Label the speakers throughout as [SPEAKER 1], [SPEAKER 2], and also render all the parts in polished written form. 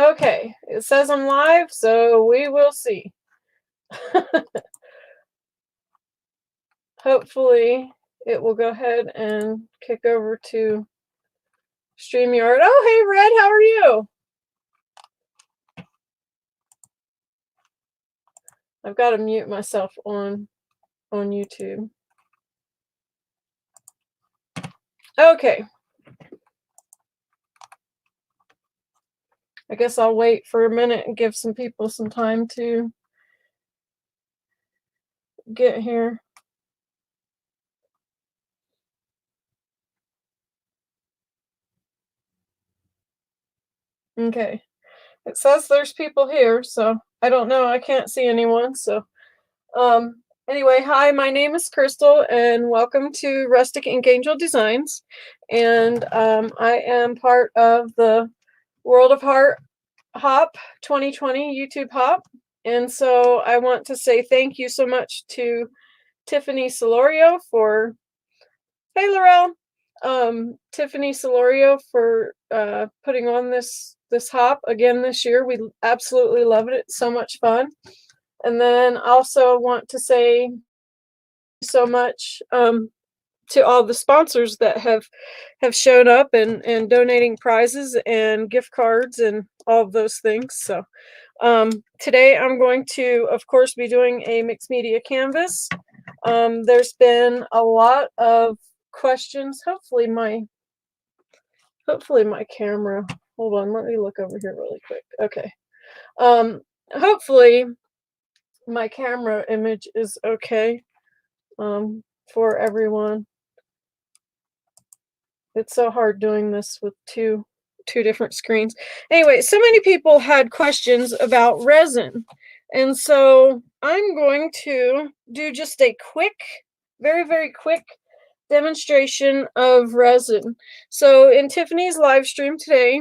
[SPEAKER 1] Okay, it says I'm live, so we will see. Hopefully, it will go ahead and kick over to StreamYard. Oh, hey, Red, how are you? I've got to mute myself on YouTube. Okay. I guess I'll wait for a minute and give some people some time to get here. Okay. It says there's people here, so I don't know. I can't see anyone, so anyway, hi, my name is Crystal, and welcome to Rustic Ink Angel Designs. And I am part of the World of Heart Hop 2020 YouTube Hop. And so I want to say thank you so much to Tiffany Solorio for, hey Laurel, Tiffany Solorio for putting on this hop again this year. We absolutely loved it. So much fun. And then also want to say so much to all the sponsors that have shown up and donating prizes and gift cards and all of those things. So today I'm going to, of course, be doing a mixed media canvas. There's been a lot of questions. Hopefully my camera, hold on, let me look over here really quick. Okay. Hopefully my camera image is okay for everyone. It's so hard doing this with two different screens. Anyway, so many people had questions about resin, and so I'm going to do just a quick, very quick demonstration of resin. So in Tiffany's live stream today,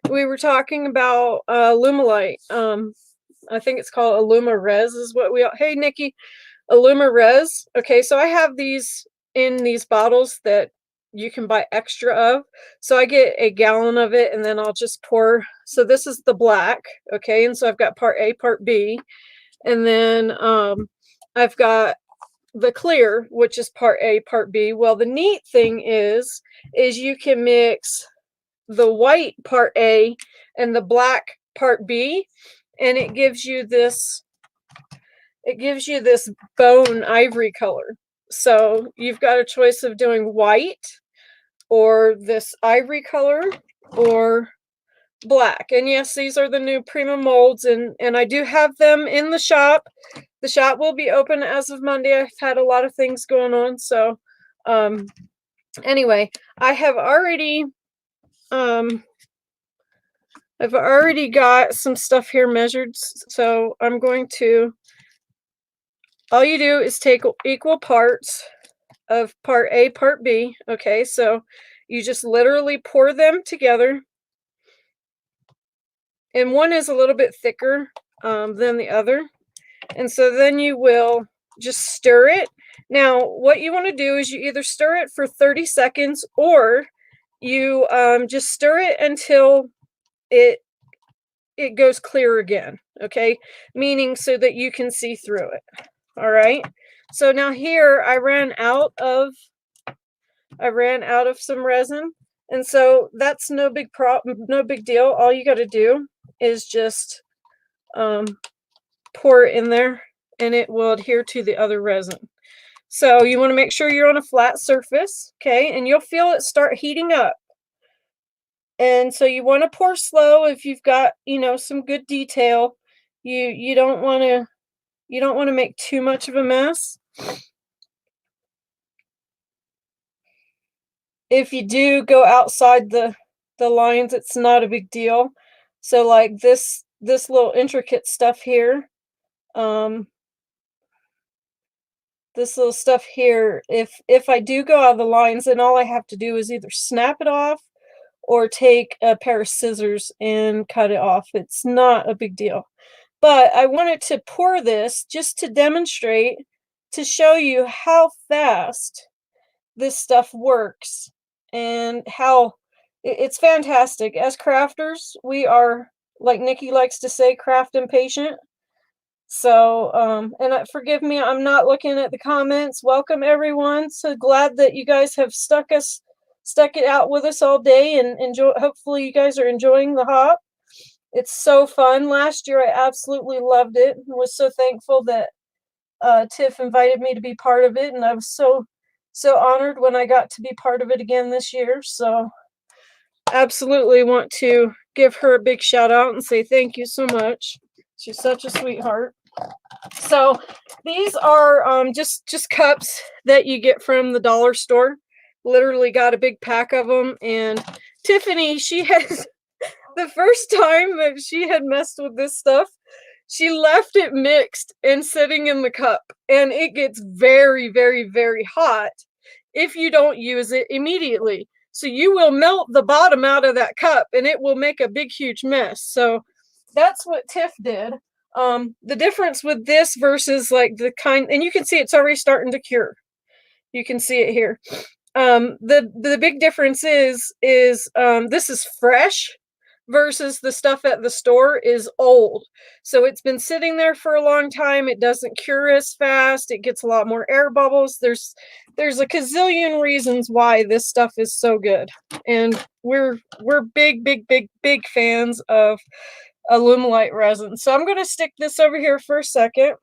[SPEAKER 1] we were talking about Alumilite. I think it's called Alumares is what we, hey Nikki, Alumares. Okay, so I have these in these bottles that you can buy extra of. So I get a gallon of it and then I'll just pour. So this is the black, okay, and so I've got part A, part B, and then I've got the clear, which is part A, part B. Well, the neat thing is you can mix the white part A and the black part B, and it gives you this bone ivory color. So you've got a choice of doing white or this ivory color or black. And yes, these are the new Prima molds, and I do have them in the shop. The shop will be open as of Monday. I've had a lot of things going on, so anyway, I have already I've already got some stuff here measured, so I'm going to, all you do is take equal parts of part A, part B. Okay, so you just literally pour them together, and one is a little bit thicker than the other, and so then you will just stir it. Now what you want to do is you either stir it for 30 seconds or you just stir it until it goes clear again, okay, meaning so that you can see through it. All right, so now here I ran out of some resin, and so that's no big deal. All you got to do is just pour it in there and it will adhere to the other resin. So you want to make sure you're on a flat surface, okay, and you'll feel it start heating up. And so you want to pour slow if you've got, you know, some good detail. You don't want to make too much of a mess. If you do go outside the lines, it's not a big deal. So like this little intricate stuff here, this little stuff here, if I do go out of the lines, then all I have to do is either snap it off or take a pair of scissors and cut it off. It's not a big deal. But I wanted to pour this just to demonstrate, to show you how fast this stuff works and how it's fantastic. As crafters, we are like Nikki likes to say, craft impatient. So, and forgive me, I'm not looking at the comments. Welcome everyone. So glad that you guys have stuck it out with us all day, and enjoy. Hopefully you guys are enjoying the hop. It's so fun. Last year I absolutely loved it. I was so thankful that Tiff invited me to be part of it, and I was so honored when I got to be part of it again this year. So absolutely want to give her a big shout out and say thank you so much. She's such a sweetheart. So these are just cups that you get from the dollar store. Literally got a big pack of them. And Tiffany, she has the first time that she had messed with this stuff, she left it mixed and sitting in the cup, and it gets very, very, very hot if you don't use it immediately. So you will melt the bottom out of that cup, and it will make a big, huge mess. So that's what Tiff did. The difference with this versus like the kind, and you can see it's already starting to cure. You can see it here. The big difference is this is fresh versus the stuff at the store is old. So it's been sitting there for a long time. It doesn't cure as fast. It gets a lot more air bubbles. There's a gazillion reasons why this stuff is so good. And we're big, big, big, big fans of Alumilite resin. So I'm going to stick this over here for a second.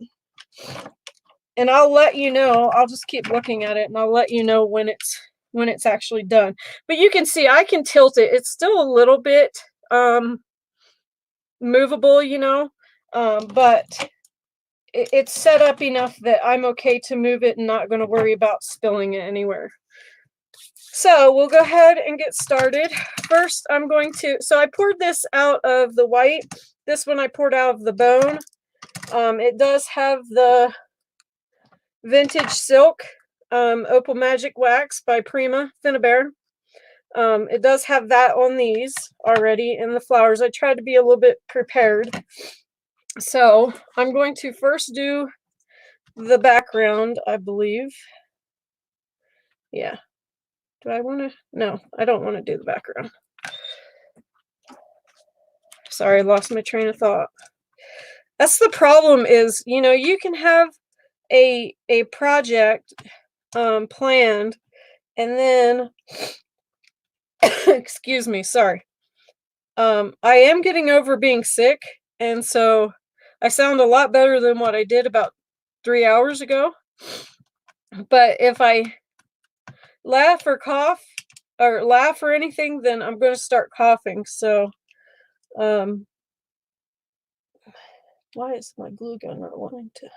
[SPEAKER 1] And I'll let you know. I'll just keep looking at it, and I'll let you know when it's actually done. But you can see I can tilt it. It's still a little bit movable, you know, but it's set up enough that I'm okay to move it and not going to worry about spilling it anywhere. So we'll go ahead and get started. First, I'm going to, so I poured this out of the white. This one I poured out of the bone. It does have the Vintage Silk Opal Magic Wax by Prima Finnabair. It does have that on these already in the flowers. I tried to be a little bit prepared. So I'm going to first do the background, I believe. Yeah. Do I want to? No, I don't want to do the background. Sorry, I lost my train of thought. That's the problem is, you know, you can have a project planned, and then excuse me, sorry. I am getting over being sick, and so I sound a lot better than what I did about 3 hours ago. But if I laugh or cough or laugh or anything, then I'm going to start coughing. So why is my glue gun not wanting to?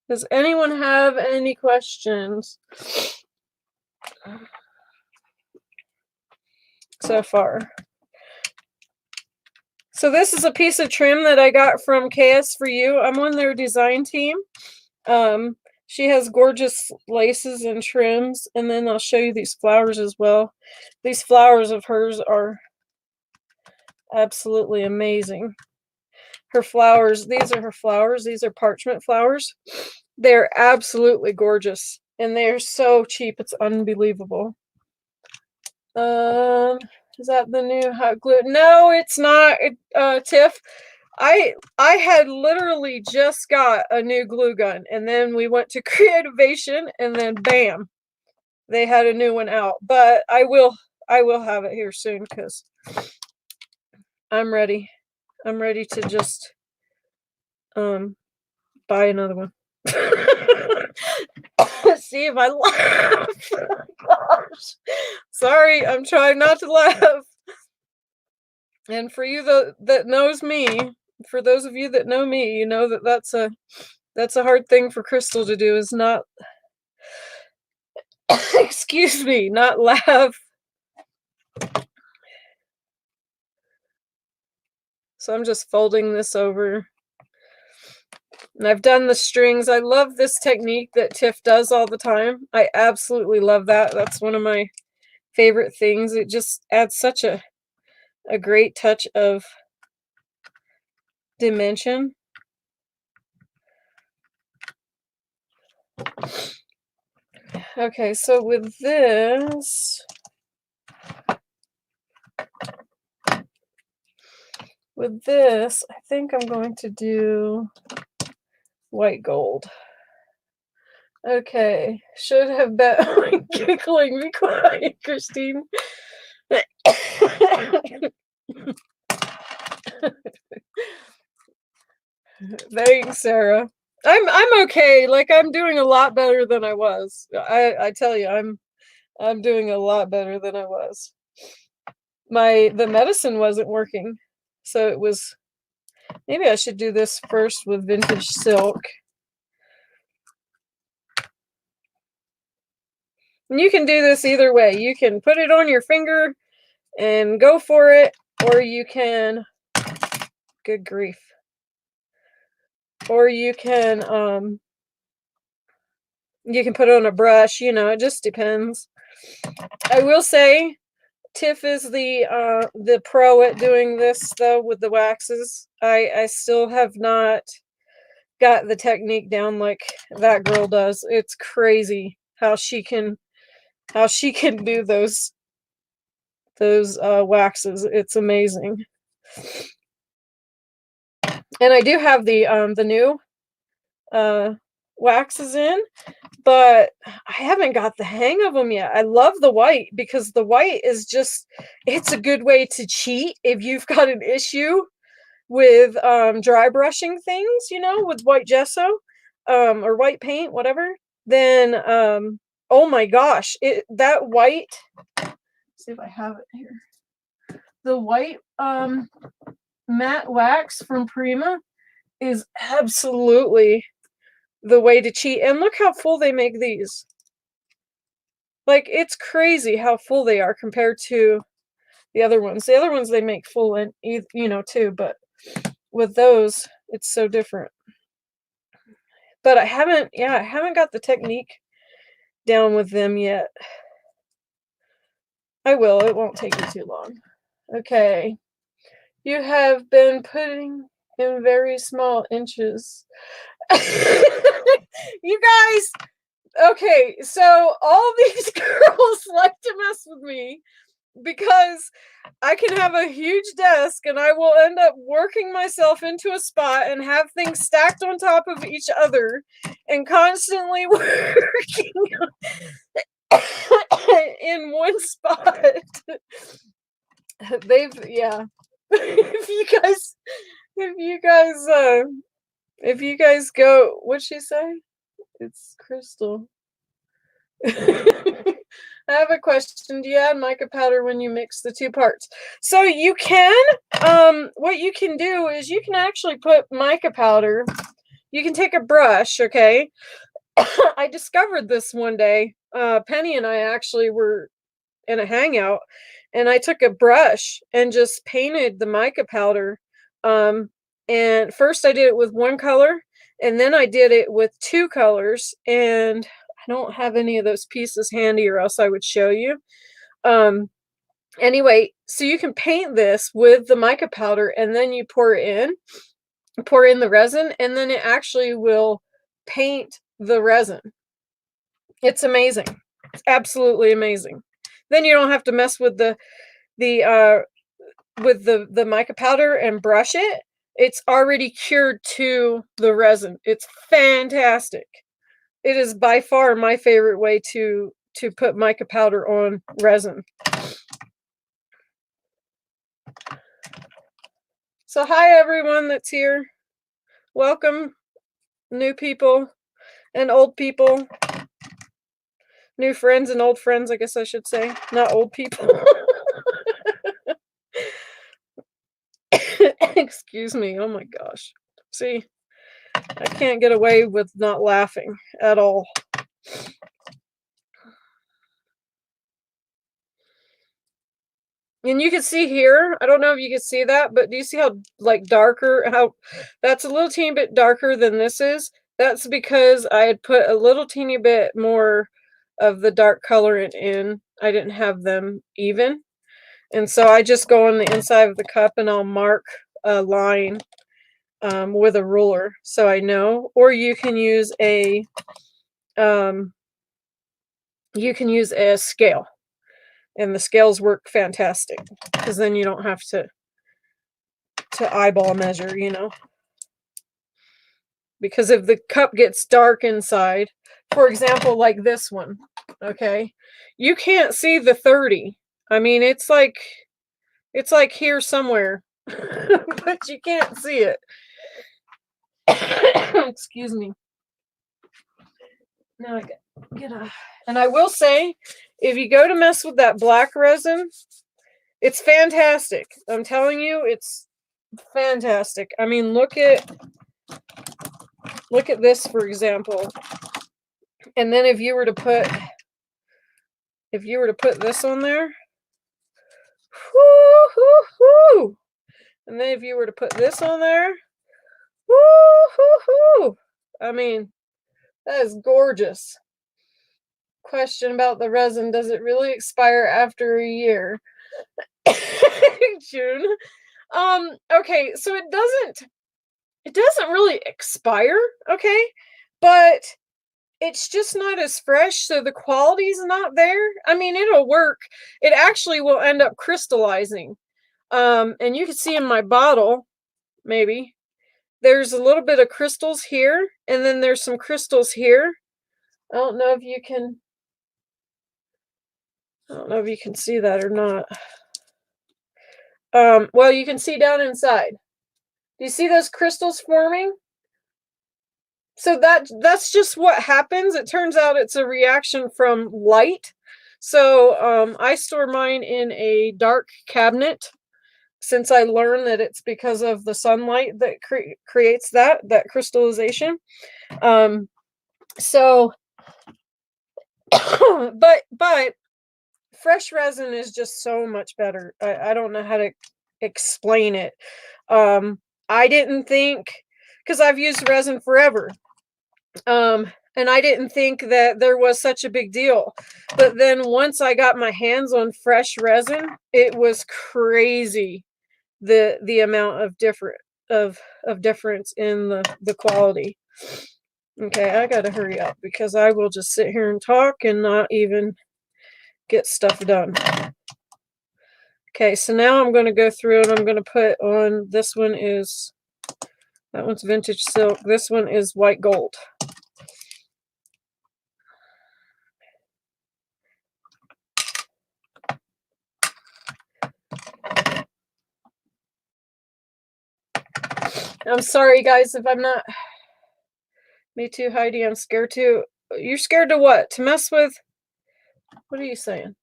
[SPEAKER 1] Does anyone have any questions so far? So this is a piece of trim that I got from KS4U. I'm on their design team. She has gorgeous laces and trims, and then I'll show you these flowers as well. These flowers of hers are absolutely amazing. Her flowers, these are her flowers. These are parchment flowers. They're absolutely gorgeous, and they're so cheap. It's unbelievable. Is that the new hot glue? No, it's not, Tiff. I had literally just got a new glue gun, and then we went to Creativation, and then bam, they had a new one out. But I will have it here soon because I'm ready. I'm ready to just buy another one. See if I laugh. Oh, gosh. Sorry, I'm trying not to laugh. And for you that knows me, for those of you that know me, you know that that's a hard thing for Crystal to do, is not excuse me, not laugh. So I'm just folding this over. And I've done the strings. I love this technique that Tiff does all the time. I absolutely love that. That's one of my favorite things. It just adds such a great touch of dimension. Okay, so with this, with this, I think I'm going to do white gold. Okay, should have been giggling. Be quiet, Christine. Thanks, Sarah. I'm okay. Like, I'm doing a lot better than I was. I tell you, I'm doing a lot better than I was. The medicine wasn't working, so it was. Maybe I should do this first with vintage silk. And you can do this either way. You can put it on your finger and go for it, or you can, good grief, or you can put it on a brush. It just depends. I will say Tiff is the pro at doing this, though, with the waxes. I still have not got the technique down like that girl does. It's crazy how she can do those waxes. It's amazing. And I do have the new waxes in, but I haven't got the hang of them yet. I love the white because the white is just, it's a good way to cheat if you've got an issue with dry brushing things, with white gesso or white paint, whatever. Then oh my gosh, that white, let's see if I have it here. The white matte wax from Prima is absolutely the way to cheat. And look how full they make these. Like, it's crazy how full they are compared to the other ones. The other ones they make full in, too, but with those, it's so different. But I haven't got the technique down with them yet. I will. It won't take me too long. Okay. You have been putting in very small inches. You guys, okay, so all these girls like to mess with me because I can have a huge desk and I will end up working myself into a spot and have things stacked on top of each other and constantly working in one spot. If you guys go, what'd she say? It's Crystal. I have a question. Do you add mica powder when you mix the two parts? So you can. What you can do is you can actually put mica powder. You can take a brush, okay? I discovered this one day. Penny and I actually were in a hangout, and I took a brush and just painted the mica powder. And first I did it with one color, and then I did it with two colors, and I don't have any of those pieces handy or else I would show you. Anyway, so you can paint this with the mica powder and then you pour in the resin, and then it actually will paint the resin. It's amazing. It's absolutely amazing. Then you don't have to mess with the mica powder and brush it. It's already cured to the resin. It's fantastic. It is by far my favorite way to put mica powder on resin. So hi everyone that's here. Welcome, new people and old people. New friends and old friends, I guess I should say. Not old people. Excuse me. Oh my gosh. See, I can't get away with not laughing at all. And you can see here, I don't know if you can see that, but do you see how darker, how that's a little teeny bit darker than this is? That's because I had put a little teeny bit more of the dark color in. I didn't have them even. And so I just go on the inside of the cup and I'll mark a line with a ruler so I know. Or you can use a scale. And the scales work fantastic because then you don't have to to eyeball measure, you know. Because if the cup gets dark inside, for example, like this one, okay, you can't see the 30. I mean, it's like here somewhere, but you can't see it. Excuse me. Now I get a, and I will say, if you go to mess with that black resin, it's fantastic. I'm telling you, it's fantastic. I mean, look at this, for example. And then if you were to put this on there, whoo, hoo, hoo. And then if you were to put this on there, whoo, hoo, hoo. I mean, that is gorgeous. Question about the resin: does it really expire after a year? June. Okay, so it doesn't really expire, okay? But it's just not as fresh, so the quality's not there. I mean, it'll work. It actually will end up crystallizing. And you can see in my bottle, maybe, there's a little bit of crystals here, and then there's some crystals here. I don't know if you can see that or not. Well, you can see down inside. Do you see those crystals forming? So that's just what happens. It turns out it's a reaction from light. So I store mine in a dark cabinet, since I learned that it's because of the sunlight that creates that crystallization. So but fresh resin is just so much better. I don't know how to explain it. I didn't think, because I've used resin forever, and I didn't think that there was such a big deal. But then once I got my hands on fresh resin, it was crazy, the amount of difference in the quality. Okay, I gotta hurry up because I will just sit here and talk and not even get stuff done. Okay, so now I'm going to go through and I'm going to put on, that one's vintage silk. This one is white gold. I'm sorry, guys, if I'm not. Me too, Heidi. I'm scared too. You're scared to what? To mess with? What are you saying?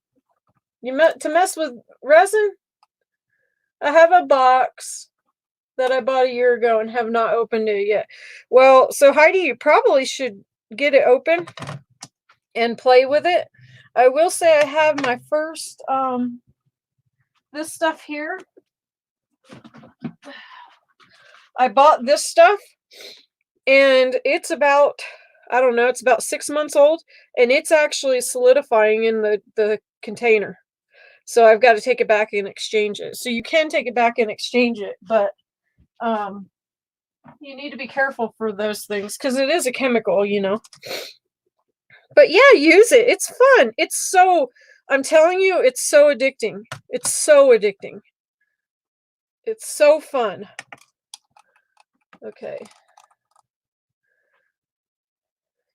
[SPEAKER 1] To mess with resin? I have a box that I bought a year ago and have not opened it yet. Well, so Heidi, you probably should get it open and play with it. I will say I have my first this stuff here. I bought this stuff and it's about, I don't know, it's about 6 months old, and it's actually solidifying in the container. So I've got to take it back and exchange it. So you can take it back and exchange it, but you need to be careful for those things because it is a chemical, you know. But yeah, use it. It's fun. I'm telling you, it's so addicting. It's so addicting. It's so fun. Okay.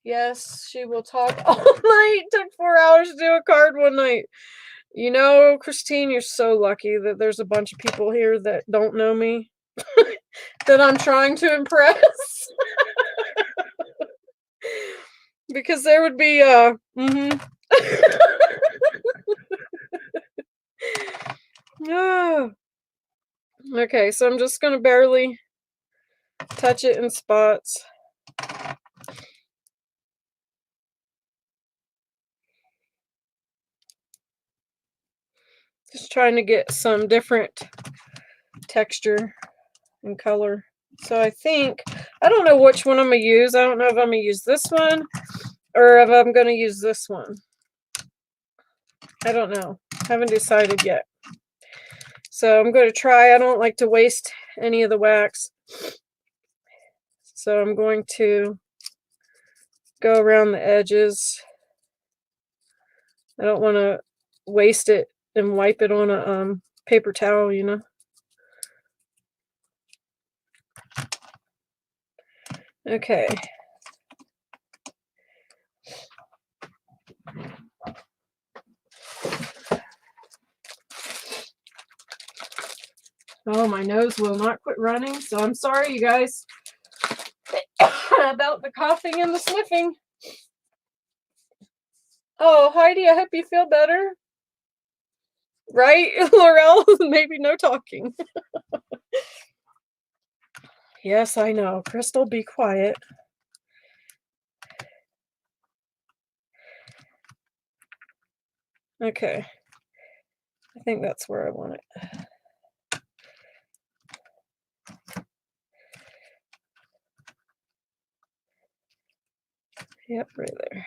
[SPEAKER 1] Yes, she will talk all night. Took 4 hours to do a card one night. You know, Christine, you're so lucky that there's a bunch of people here that don't know me, that I'm trying to impress. Because there would be Okay, so I'm just gonna barely touch it in spots. Just trying to get some different texture and color. So I don't know which one I'm gonna use. I don't know if I'm gonna use this one or if I'm gonna use this one. I don't know. Haven't decided yet. So I'm going to try. I don't like to waste any of the wax. So I'm going to go around the edges. I don't want to waste it and wipe it on a paper towel, you know. Okay. Oh, my nose will not quit running, so I'm sorry, you guys, about the coughing and the sniffing. Oh, Heidi, I hope you feel better. Right, Laurel? Maybe no talking. Yes, I know. Crystal, be quiet. Okay. I think that's where I want it. Yep, right there.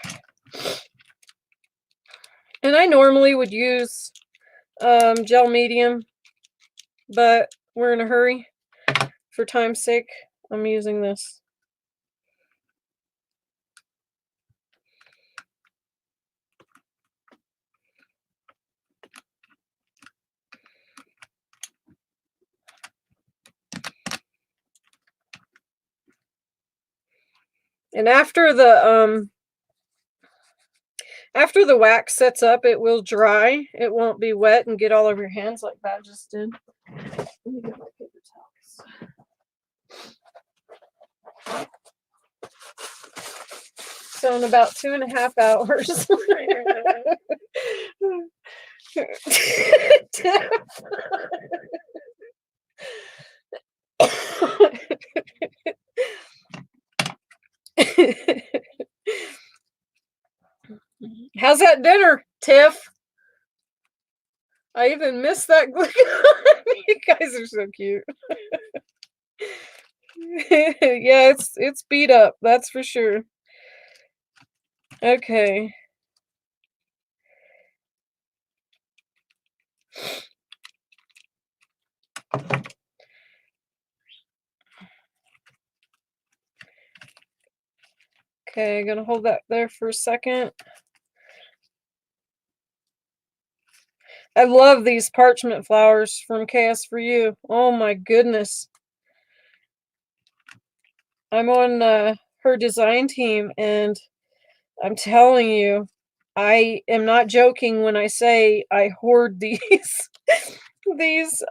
[SPEAKER 1] And I normally would use gel medium, but we're in a hurry. For time's sake, I'm using this. And after the wax sets up, it will dry. It won't be wet and get all over your hands like that just did. Let me get my paper towels. So in about 2.5 hours. How's that dinner, Tiff? I even missed that. You guys are so cute. Yeah, it's beat up, that's for sure. Okay. Okay, gonna hold that there for a second. I love these parchment flowers from KS4U. Oh my goodness. I'm on her design team, and I'm telling you, I am not joking when I say I hoard these these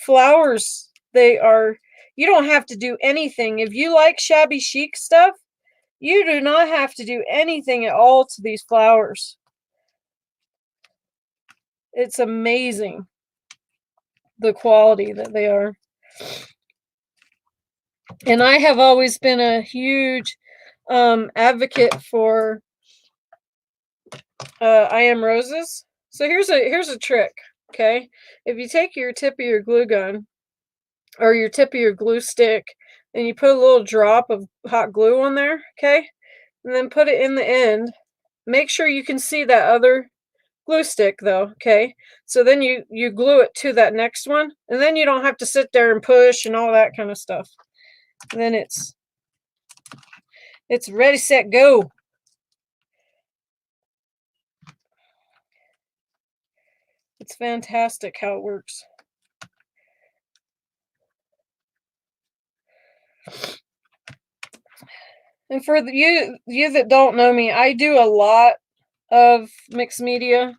[SPEAKER 1] flowers. They are, you don't have to do anything. If you like shabby chic stuff, you do not have to do anything at all to these flowers. It's amazing the quality that they are. And I have always been a huge advocate for I Am Roses. So here's a trick, okay? If you take your tip of your glue gun or your tip of your glue stick and you put a little drop of hot glue on there, okay? And then put it in the end. Make sure you can see that other glue stick though, okay? So then you glue it to that next one, and then you don't have to sit there and push and all that kind of stuff. And then it's ready, set, go. It's fantastic how it works. And for you that don't know me, I do a lot of mixed media.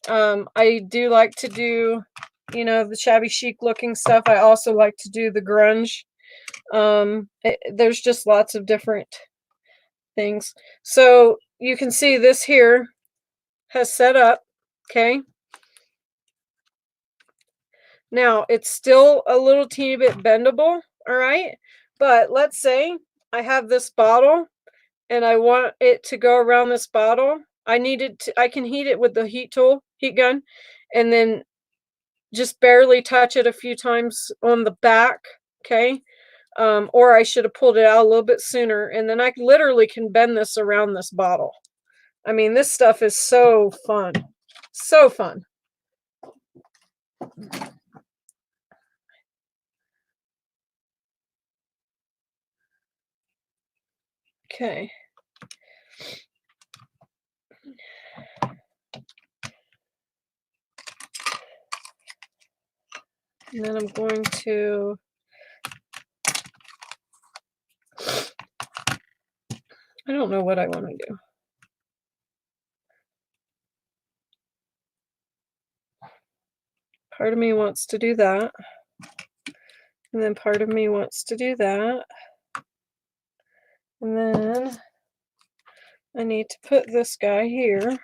[SPEAKER 1] I do like to do, the shabby chic looking stuff. I also like to do the grunge. There's just lots of different things. So you can see this here has set up, okay? Now, it's still a little teeny bit bendable, all right? But let's say I have this bottle and I want it to go around this bottle. I can heat it with the heat gun, and then just barely touch it a few times on the back, okay? Or I should have pulled it out a little bit sooner, and then I literally can bend this around this bottle. I mean, this stuff is so fun. So fun. Okay. And then I'm going to don't know what I want to do. Part of me wants to do that. And then part of me wants to do that. And then I need to put this guy here.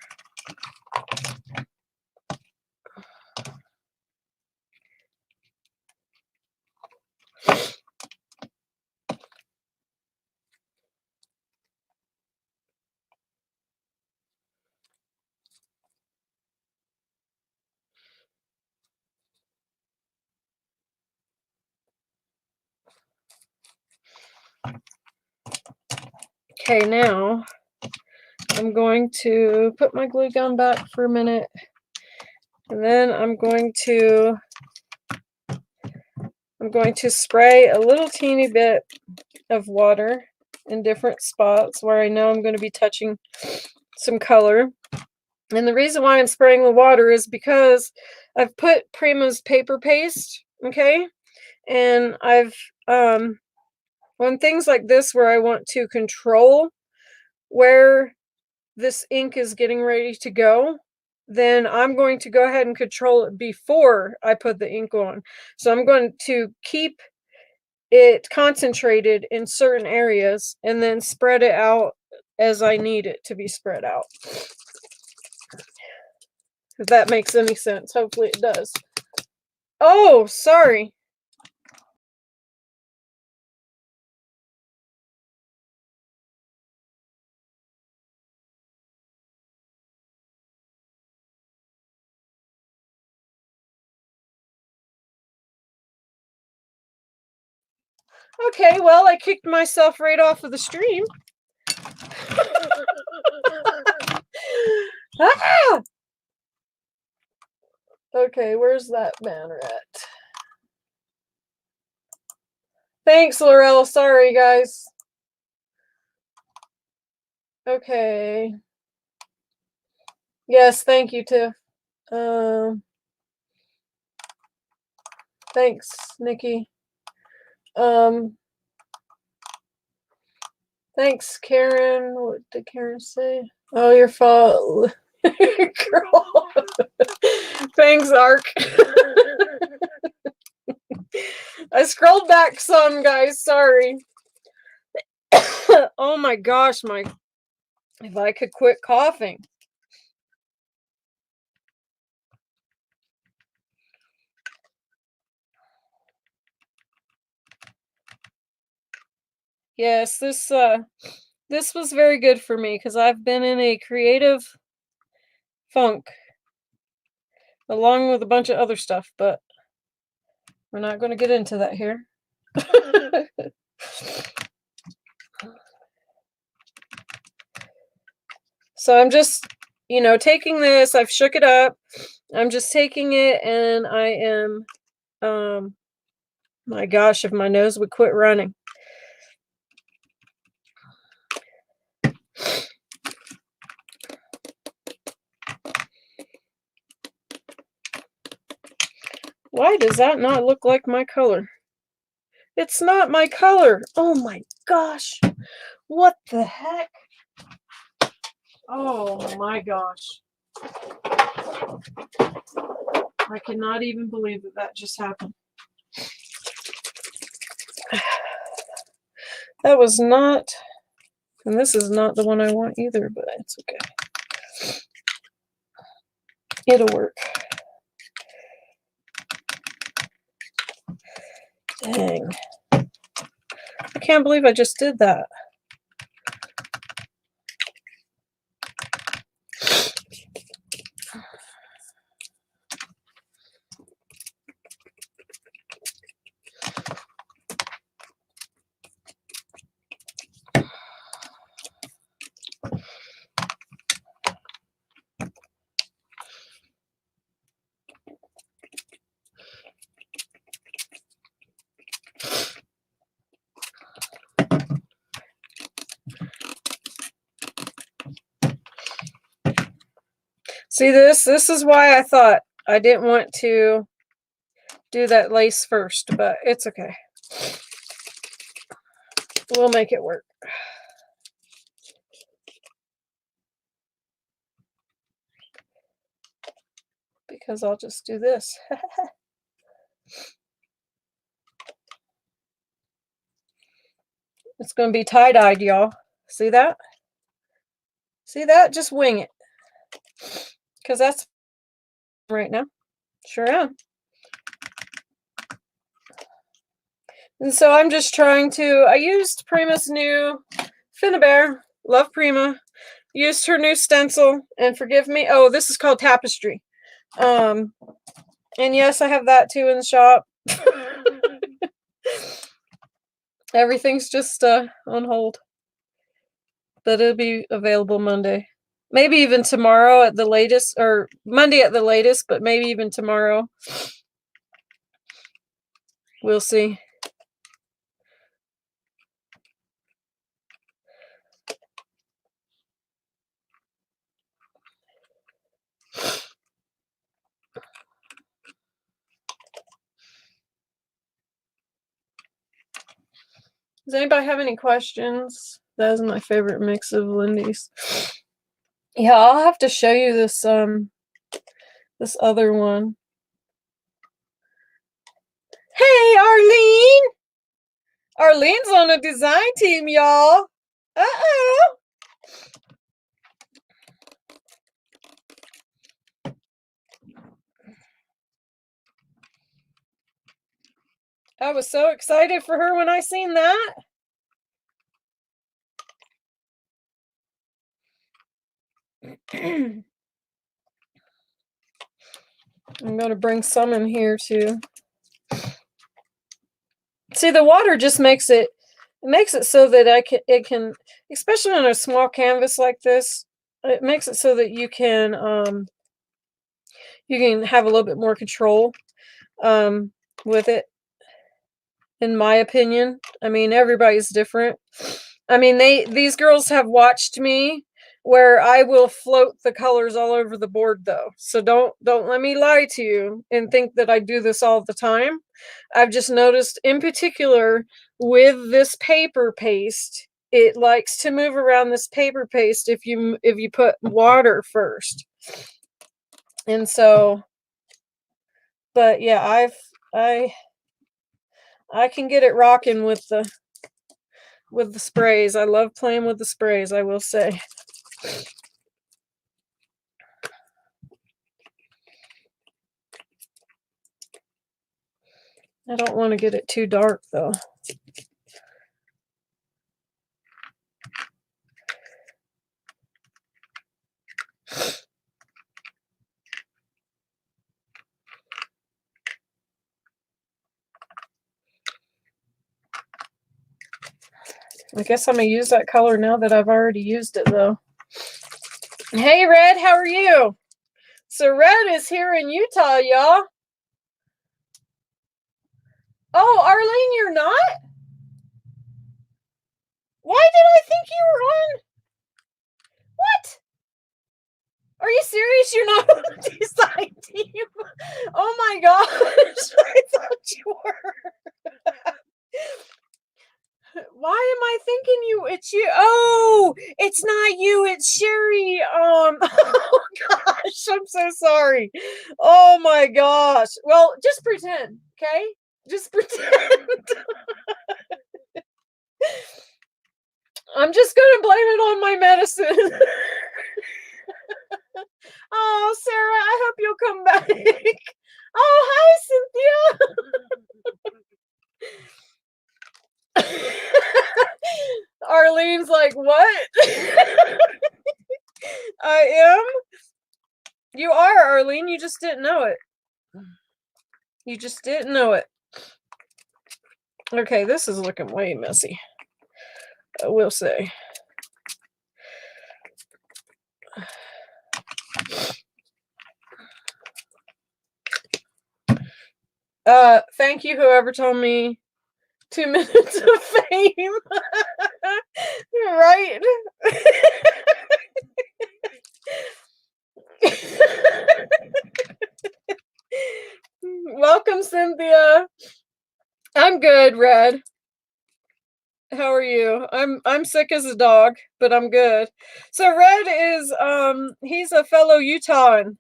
[SPEAKER 1] Okay, now I'm going to put my glue gun back for a minute, and then I'm going to spray a little teeny bit of water in different spots where I know I'm going to be touching some color. And the reason why I'm spraying the water is because I've put Prima's paper paste, okay? And I've on things like this where I want to control where this ink is getting ready to go, then I'm going to go ahead and control it before I put the ink on. So I'm going to keep it concentrated in certain areas and then spread it out as I need it to be spread out. If that makes any sense. Hopefully it does. Oh, sorry. Okay, well, I kicked myself right off of the stream. Ah! Okay, where's that banner at? Thanks, Laurel. Sorry, guys. Okay. Yes, thank you, Tiff. Thanks, Nikki. Thanks, Karen. What did Karen say? Oh, your fault. Girl. Thanks, Ark. I scrolled back some, guys. Sorry. Oh my gosh, if I could quit coughing. Yes, this was very good for me because I've been in a creative funk along with a bunch of other stuff, but we're not going to get into that here. So I'm just, taking this, I've shook it up. I'm just taking it and I am, my gosh, if my nose would quit running. Why does that not look like my color? It's not my color. Oh my gosh. What the heck? Oh my gosh. I cannot even believe that just happened. That was not, and this is not the one I want either, but it's okay. It'll work. Dang. I can't believe I just did that. See, this is why I thought I didn't want to do that lace first, but it's okay. We'll make it work. because I'll just do this. It's going to be tie-dyed, y'all. See that? See that? Just wing it. Because that's right now. Sure am. And so I'm just trying to, I used Prima's new Finnabair. Love Prima. Used her new stencil. And forgive me. Oh, this is called Tapestry. And yes, I have that too in the shop. Everything's just on hold. But it'll be available Monday. Maybe even tomorrow at the latest, or Monday at the latest, but maybe even tomorrow. We'll see. Does anybody have any questions? That is my favorite mix of Lindy's. Yeah, I'll have to show you this this other one. Hey, Arlene! Arlene's on a design team, y'all. Uh-oh. I was so excited for her when I seen that. I'm going to bring some in here too. See, the water just makes it so that it can, especially on a small canvas like this, it makes it so that you can have a little bit more control with it, in my opinion. I mean, everybody's different. I mean, these girls have watched me where I will float the colors all over the board though. So don't let me lie to you and think that I do this all the time. I've just noticed in particular with this paper paste, it likes to move around this paper paste if you put water first. And so, but yeah, I can get it rocking with the sprays. I love playing with the sprays, I will say. I don't want to get it too dark though. I guess I'm going to use that color now that I've already used it though. Hey Red, how are you? So Red is here in Utah, y'all. Oh, Arlene, you're not? Why did I think you were on? What? Are you serious? You're not on the design team? Oh my gosh. I thought you were. Why am I thinking you? It's you. Oh, it's not you. It's Sherry. Oh gosh, I'm so sorry. Oh my gosh. Well, just pretend, okay? Just pretend. I'm just gonna blame it on my medicine. Oh, Sarah, I hope you'll come back. Oh, hi, Cynthia. Arlene's like, what? I am? You are, Arlene. You just didn't know it. You just didn't know it. Okay, this is looking way messy, I will say. Thank you, whoever told me 2 minutes of fame. Right? Welcome, Cynthia. I'm good, Red. How are you? I'm sick as a dog, but I'm good. So Red is he's a fellow Utahn.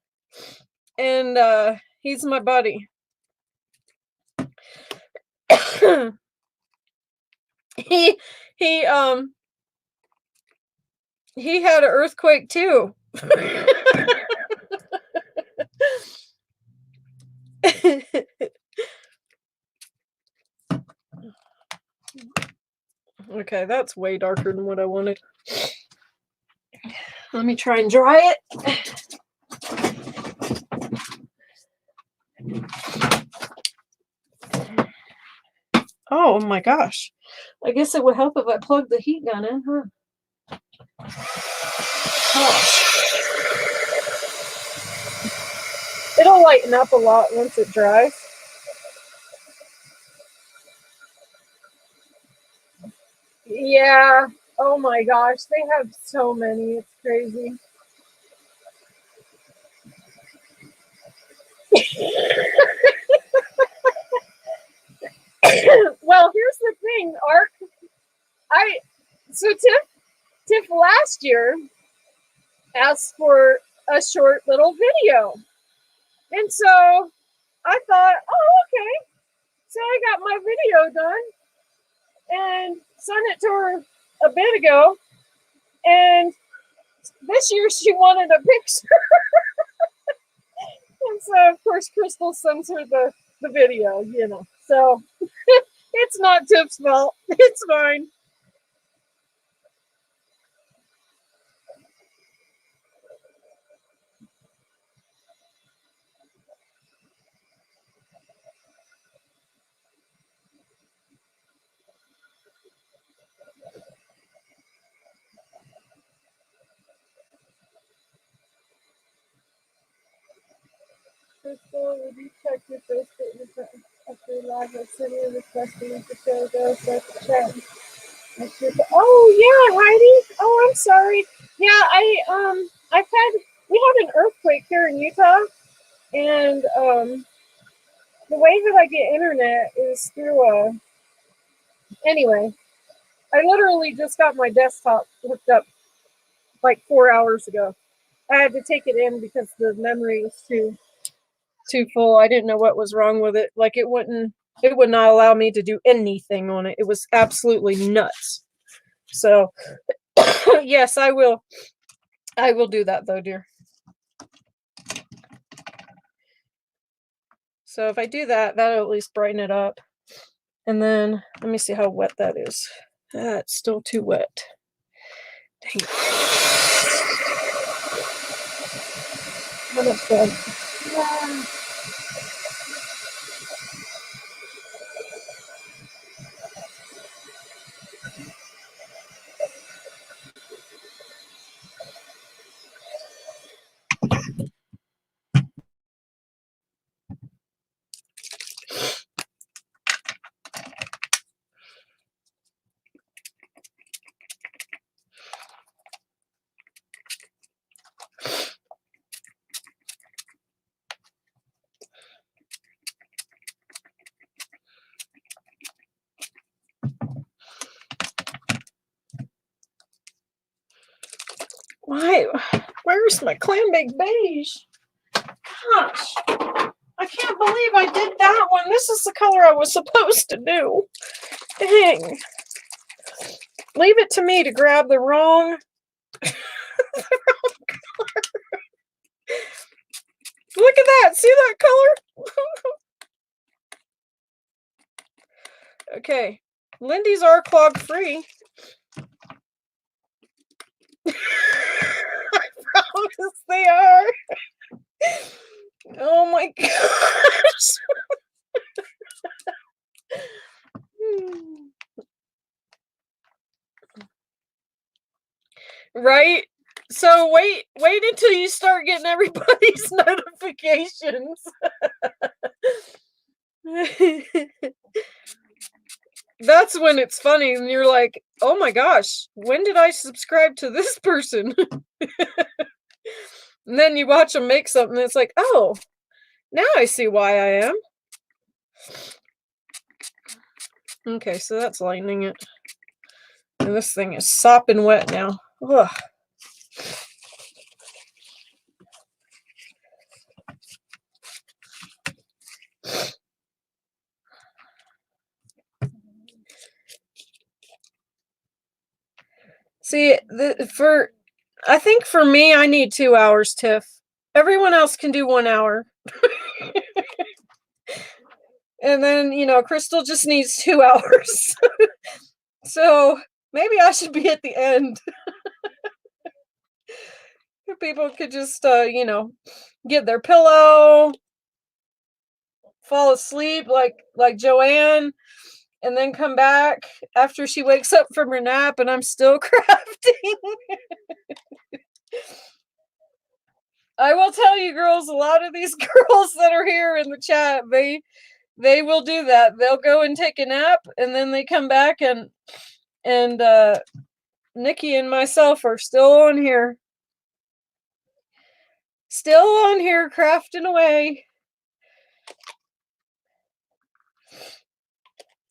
[SPEAKER 1] and he's my buddy. he he he had an earthquake too. Okay, that's way darker than what I wanted. Let me try and dry it. Oh my gosh. I guess it would help if I plugged the heat gun in, huh? Oh. It'll lighten up a lot once it dries. Yeah. Oh my gosh. They have so many. It's crazy. Well, here's the thing, Ark. So Tiff last year asked for a short little video. And so I thought, oh, okay. So I got my video done and sent it to her a bit ago. And this year she wanted a picture. And so, of course, Crystal sends her the video, you know. So it's not Tiff's fault. It's fine. Crystal, would you check your Facebook after live at City requesting to show those that chat? Oh yeah, Heidi. Oh, I'm sorry. Yeah, we had an earthquake here in Utah, and the way that I get internet is through Anyway, I literally just got my desktop hooked up like 4 hours ago. I had to take it in because the memory was too full. I didn't know what was wrong with it. Like it would not allow me to do anything on it. It was absolutely nuts. So yes, I will do that though, dear. So if I do that, that'll at least brighten it up. And then let me see how wet that is. That's still too wet. Dang it. What is that? Why? Where's my clam bake beige? Gosh, I can't believe I did that one. This is the color I was supposed to do. Dang. Leave it to me to grab the wrong, the wrong color. Look at that. See that color? Okay. Lindy's are clog free. I promise they are. Oh my gosh. Right? So wait until you start getting everybody's notifications. That's when it's funny and you're like, oh my gosh, when did I subscribe to this person? And then you watch them make something and it's like, oh, now I see why I am. Okay, so that's lightening it. And this thing is sopping wet now. Ugh. See, I think for me, I need 2 hours, Tiff. Everyone else can do 1 hour. And then, Crystal just needs 2 hours. So maybe I should be at the end. People could just, get their pillow, fall asleep like Joanne, and then come back after she wakes up from her nap and I'm still crafting. I will tell you, girls, a lot of these girls that are here in the chat, they will do that. They'll go and take a nap and then they come back and Nikki and myself are still on here. Still on here crafting away.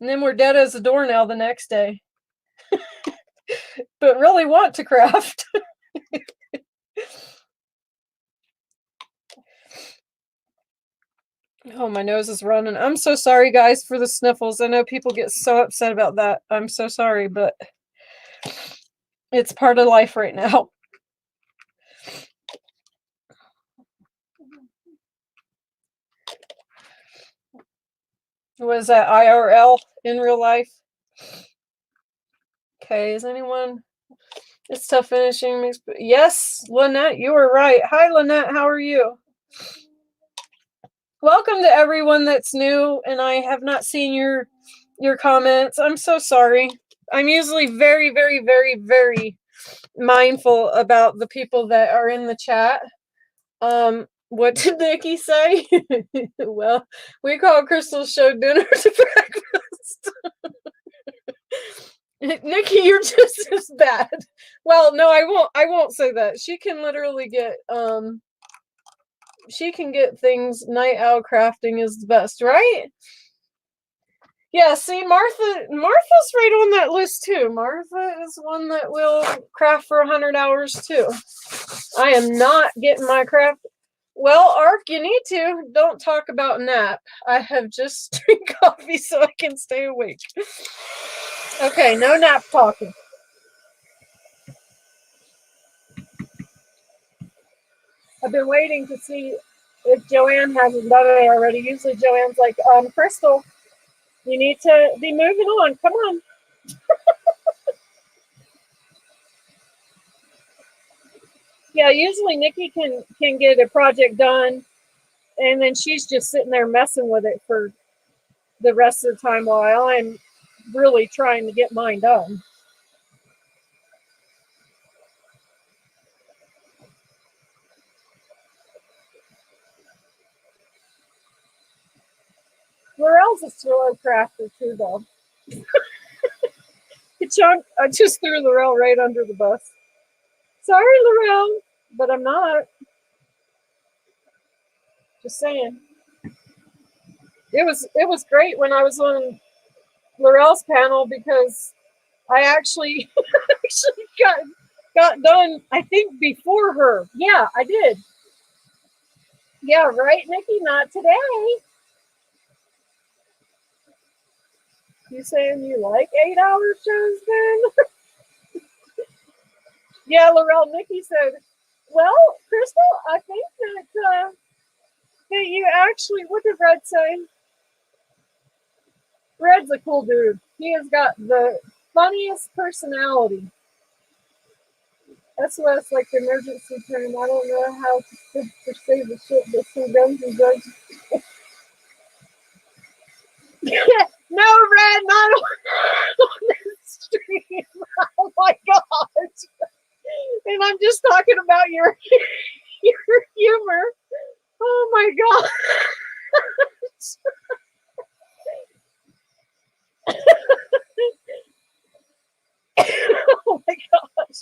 [SPEAKER 1] And then we're dead as a doornail the next day. But really want to craft. Oh, my nose is running. I'm so sorry, guys, for the sniffles. I know people get so upset about that. I'm so sorry, but it's part of life right now. Was that IRL in real life? Okay, is anyone? It's tough finishing. Yes, Lynette, you were right. Hi, Lynette. How are you? Welcome to everyone that's new, and I have not seen your comments. I'm so sorry. I'm usually very, very, very, very mindful about the people that are in the chat. What did Nikki say? Well, we call Crystal's show dinner to breakfast. Nikki, you're just as bad. Well, no, I won't say that. She can literally get she can get things. Night owl crafting is the best, right? Yeah, see, Martha's right on that list too. Martha is one that will craft for 100 hours too. I am not getting my craft. Well, Ark, you need to. Don't talk about nap. I have just drink coffee so I can stay awake. Okay, no nap talking. I've been waiting to see if Joanne hasn't done it already. Usually Joanne's like, Crystal, you need to be moving on. Come on. Yeah, usually Nikki can get a project done, and then she's just sitting there messing with it for the rest of the time while I'm really trying to get mine done. Laurel's a slow crafter too, though. I just threw Laurel right under the bus. Sorry, Laurel, but I'm not. Just saying. It was great when I was on Laurel's panel because I actually got done, I think, before her. Yeah, I did. Yeah, right, Nikki? Not today. You saying you like 8-hour shows then? Yeah, Laurel, Nikki said, well, Crystal, I think that you actually, what did Red say? Red's a cool dude. He has got the funniest personality. SOS, like the emergency term. I don't know how to say the shit, but some guns and drugs. No, Red, not on this stream. Oh my god. And I'm just talking about your humor. Oh my god. Oh my gosh.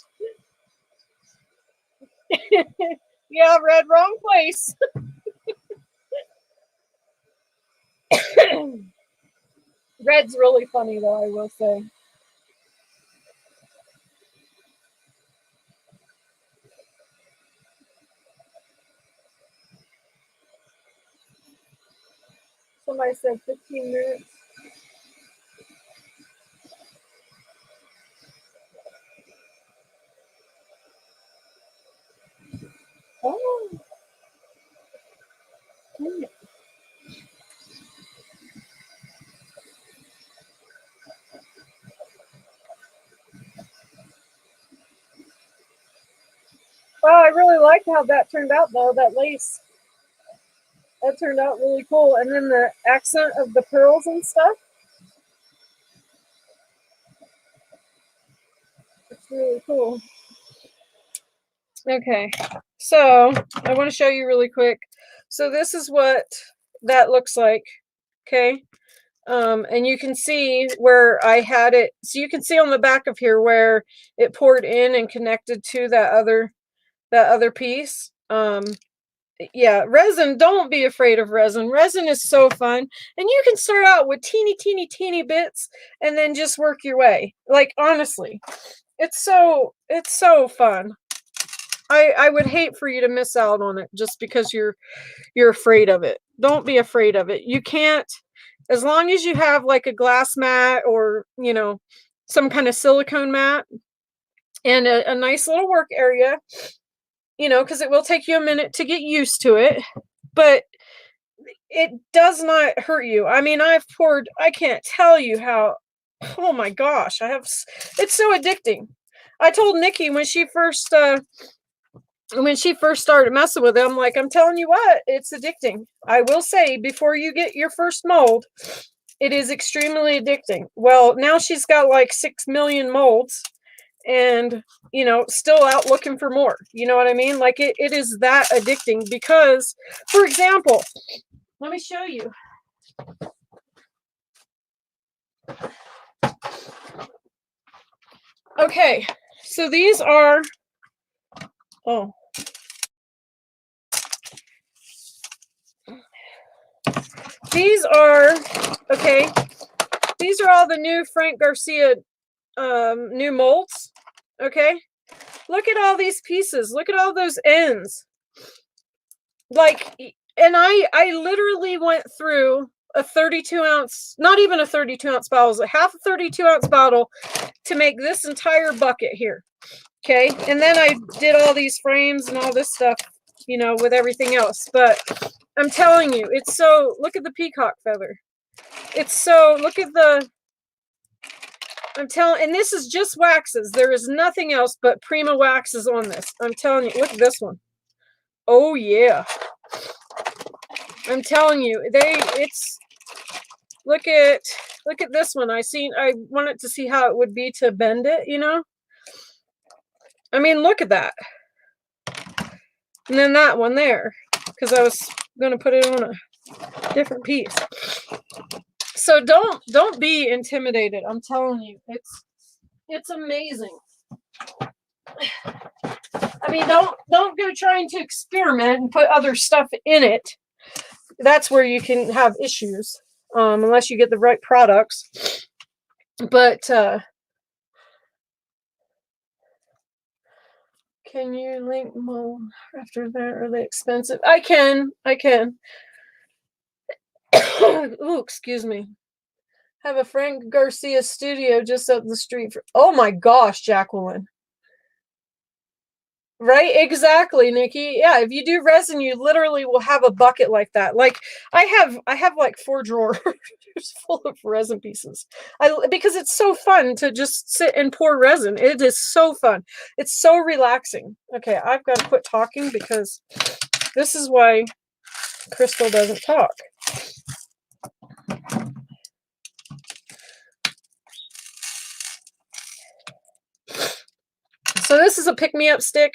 [SPEAKER 1] Yeah, Red, wrong place. Red's really funny though, I will say. Somebody said 15 minutes. Wow, I really like how that turned out though, that lace. That turned out really cool. And then the accent of the pearls and stuff. It's really cool. Okay, so I want to show you really quick. So this is what that looks like. Okay. And you can see where I had it. So you can see on the back of here where it poured in and connected to that other piece. Yeah, resin, don't be afraid of resin. Resin is so fun. And you can start out with teeny bits and then just work your way. Like honestly, it's so fun. I would hate for you to miss out on it just because you're afraid of it. Don't be afraid of it. You can't, as long as you have like a glass mat or, some kind of silicone mat and a nice little work area, because it will take you a minute to get used to it, but it does not hurt you. I mean, I can't tell you how, oh my gosh, it's so addicting. I told Nikki when she first started messing with it, I'm like, I'm telling you what, it's addicting. I will say, before you get your first mold, it is extremely addicting. Well, now she's got like 6 million molds and, still out looking for more. You know what I mean? Like it is that addicting because, for example, let me show you. Okay, so these are, oh, these are, okay, these are all the new Frank Garcia new molds. Okay, look at all these pieces. Look at all those ends. Like, and I literally went through a 32-ounce, not even a 32-ounce bottle, it was a half a 32-ounce bottle to make this entire bucket here. Okay, and then I did all these frames and all this stuff, with everything else. But I'm telling you, it's so, look at the peacock feather. It's so, look at the, and this is just waxes. There is nothing else but Prima waxes on this. I'm telling you, look at this one. Oh yeah. I'm telling you, look at this one. I wanted to see how it would be to bend it, I mean, look at that. And then that one there, because I was going to put it on a different piece. So don't be intimidated. I'm telling you, it's amazing. I mean, don't go trying to experiment and put other stuff in it. That's where you can have issues, unless you get the right products. But can you link mold after that? Are they expensive? I can. Ooh, excuse me. Have a Frank Garcia studio just up the street. Oh my gosh, Jacqueline. Right, exactly, Nikki. Yeah, if you do resin, you literally will have a bucket like that. Like I have like 4 drawers full of resin pieces. Because it's so fun to just sit and pour resin. It is so fun. It's so relaxing. Okay, I've got to quit talking because this is why Crystal doesn't talk. So this is a pick-me-up stick.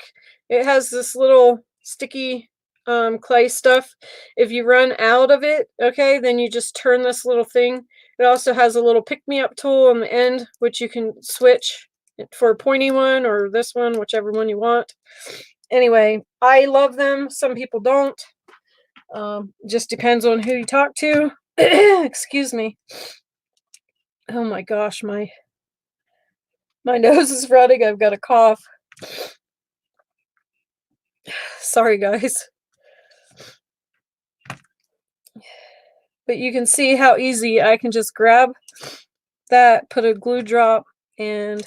[SPEAKER 1] It has this little sticky clay stuff. If you run out of it, okay, then you just turn this little thing. It also has a little pick-me-up tool on the end, which you can switch for a pointy one or this one, whichever one you want. Anyway, I love them. Some people don't. Just depends on who you talk to. Excuse me. Oh my gosh, my nose is running. I've got a cough. Sorry, guys. But you can see how easy I can just grab that, put a glue drop, and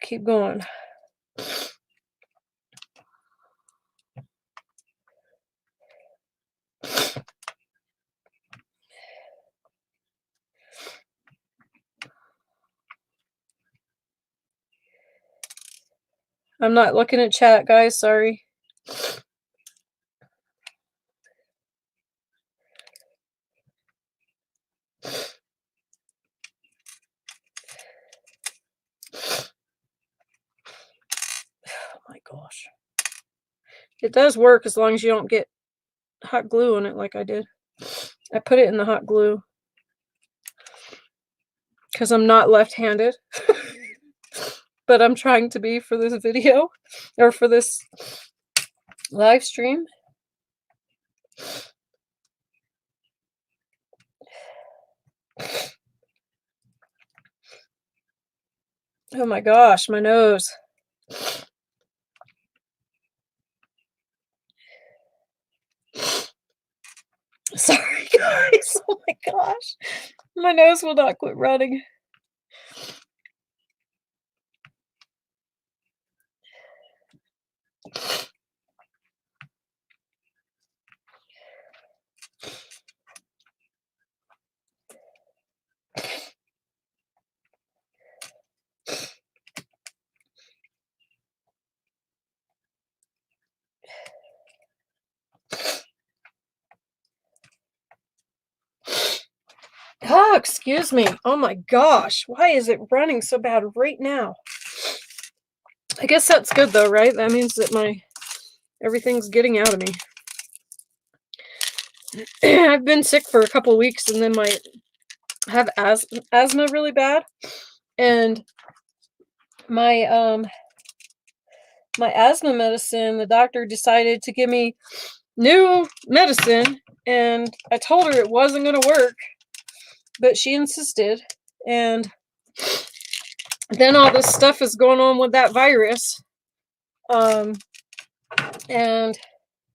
[SPEAKER 1] keep going. I'm not looking at chat, guys. Sorry. Oh my gosh. It does work as long as you don't get hot glue on it like I did. I put it in the hot glue because I'm not left-handed. But I'm trying to be for this video or for this live stream. Oh my gosh, my nose. Sorry, guys. Oh my gosh. My nose will not quit running. Oh, excuse me. Oh my gosh. Why is it running so bad right now? I guess that's good though, right? That means that everything's getting out of me. I've been sick for a couple weeks and then I have asthma really bad. And my my asthma medicine, the doctor decided to give me new medicine, and I told her it wasn't going to work, but she insisted. And then all this stuff is going on with that virus. And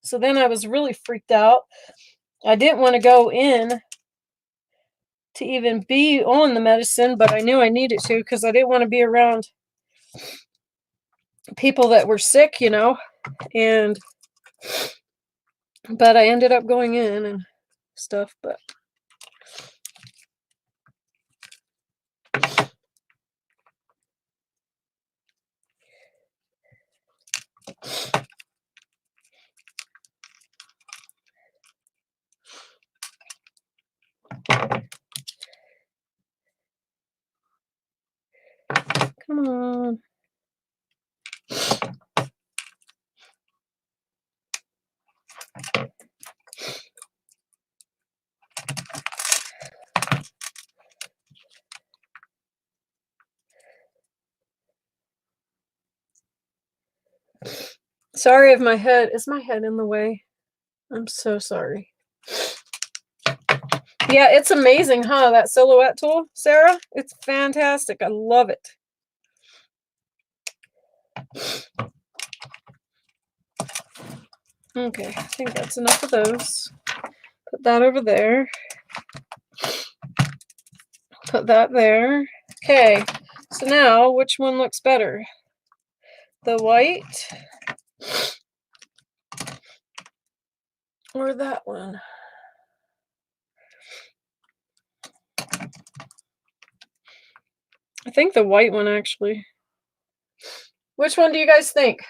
[SPEAKER 1] so then I was really freaked out. I didn't want to go in to even be on the medicine, but I knew I needed to because I didn't want to be around people that were sick, you know. But I ended up going in and stuff, but come on. Sorry if my head is my head in the way. I'm so sorry. Yeah, it's amazing, huh? That silhouette tool, Sarah? It's fantastic. I love it. Okay, I think that's enough of those. Put that over there. Put that there. Okay, so now which one looks better? The white or that one? I think the white one, actually. Which one do you guys think?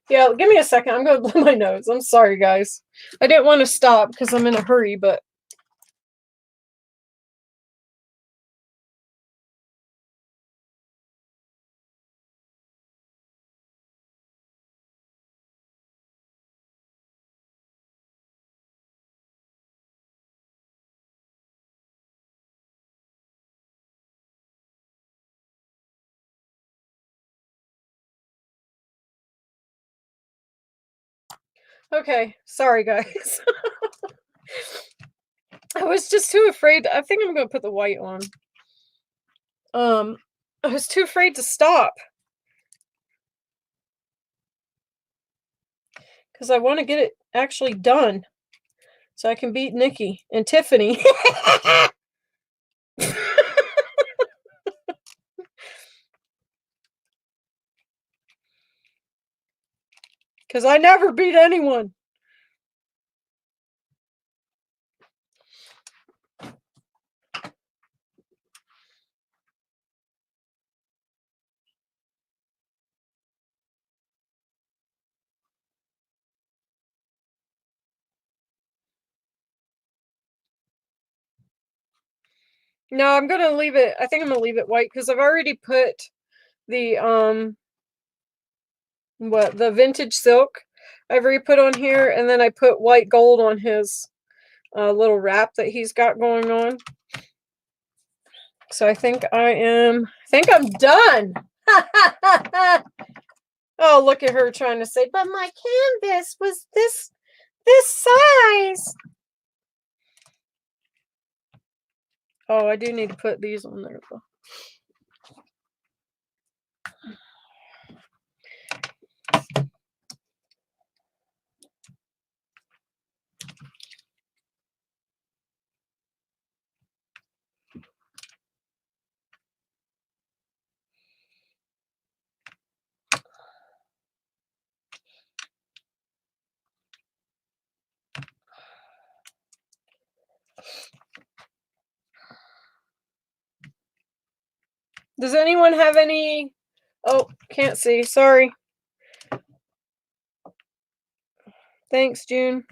[SPEAKER 1] Yeah, give me a second. I'm going to blow my nose. I'm sorry, guys. I didn't want to stop because I'm in a hurry, but... Okay, sorry, guys. I was just too afraid. I think I'm going to put the white on. I was too afraid to stop. Because I want to get it actually done. So I can beat Nikki and Tiffany. Because I never beat anyone. No, I'm gonna leave it. I think I'm gonna leave it white because I've already put the the vintage silk I've already put on here, and then I put white gold on his little wrap that he's got going on. So I think I'm done. Oh, look at her trying to say, but my canvas was this size. Oh, I do need to put these on there. Does anyone have any? Oh, can't see. Sorry. Thanks, June.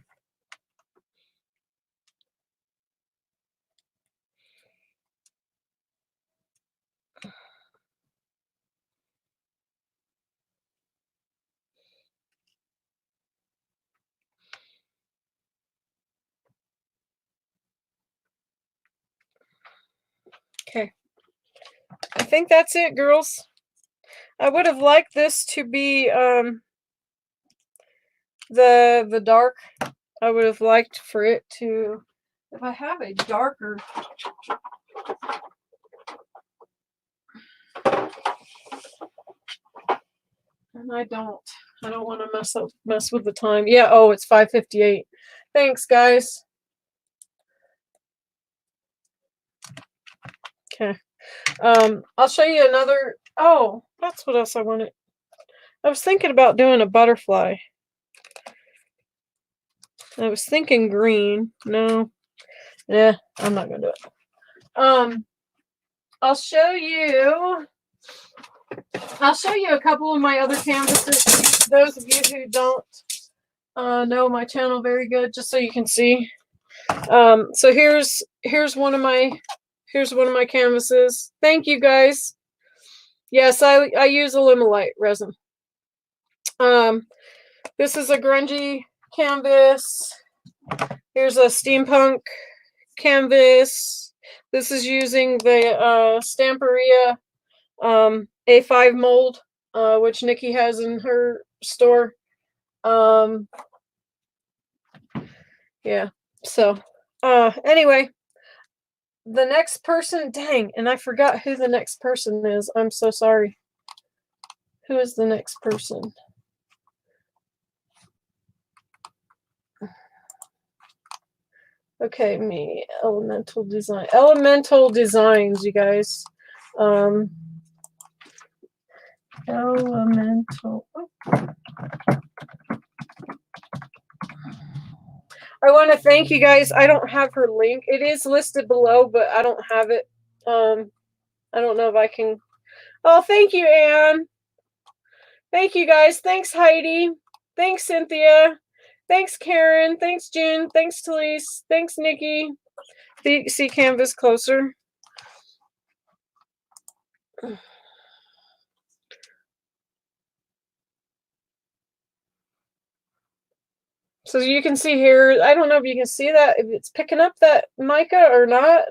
[SPEAKER 1] Okay. I think that's it, girls. I would have liked this to be the dark. I would have liked for it to, if I have a darker, and I don't want to mess with the time. Yeah, oh, it's 5:58. Thanks, guys. Okay. I'll show you another. Oh, that's what else I wanted. I was thinking about doing a butterfly. I was thinking green. No. Yeah, I'm not gonna do it. I'll show you a couple of my other canvases. Those of you who don't know my channel very good, just so you can see. So here's one of my canvases. Thank you, guys. Yes, I use Elimolite resin. This is a grungy canvas. Here's a steampunk canvas. This is using the Stamperia A5 mold, which Nikki has in her store. Yeah. So, anyway, the next person, dang, and I forgot who the next person is. I'm so sorry. Who is the next person? Okay, me, Elemental Design. Elemental Designs, you guys. Elemental. I want to thank you guys. I don't have her link. It is listed below, but I don't have it. I don't know if I can. Oh, thank you, Anne. Thank you, guys. Thanks, Heidi. Thanks, Cynthia. Thanks, Karen. Thanks, June. Thanks, Talise. Thanks, Nikki. See canvas closer. So you can see here, I don't know if you can see that, if it's picking up that mica or not.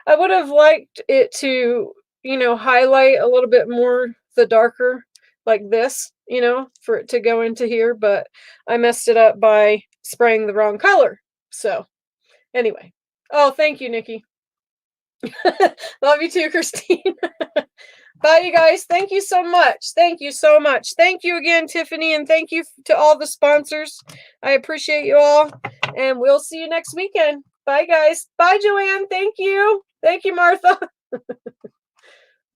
[SPEAKER 1] I would have liked it to, highlight a little bit more the darker, like this, for it to go into here, but I messed it up by spraying the wrong color. So anyway. Oh, thank you, Nikki. Love you too, Christine. Bye, you guys. Thank you so much. Thank you so much. Thank you again, Tiffany, and thank you to all the sponsors. I appreciate you all, and we'll see you next weekend. Bye, guys. Bye, Joanne. Thank you. Thank you, Martha.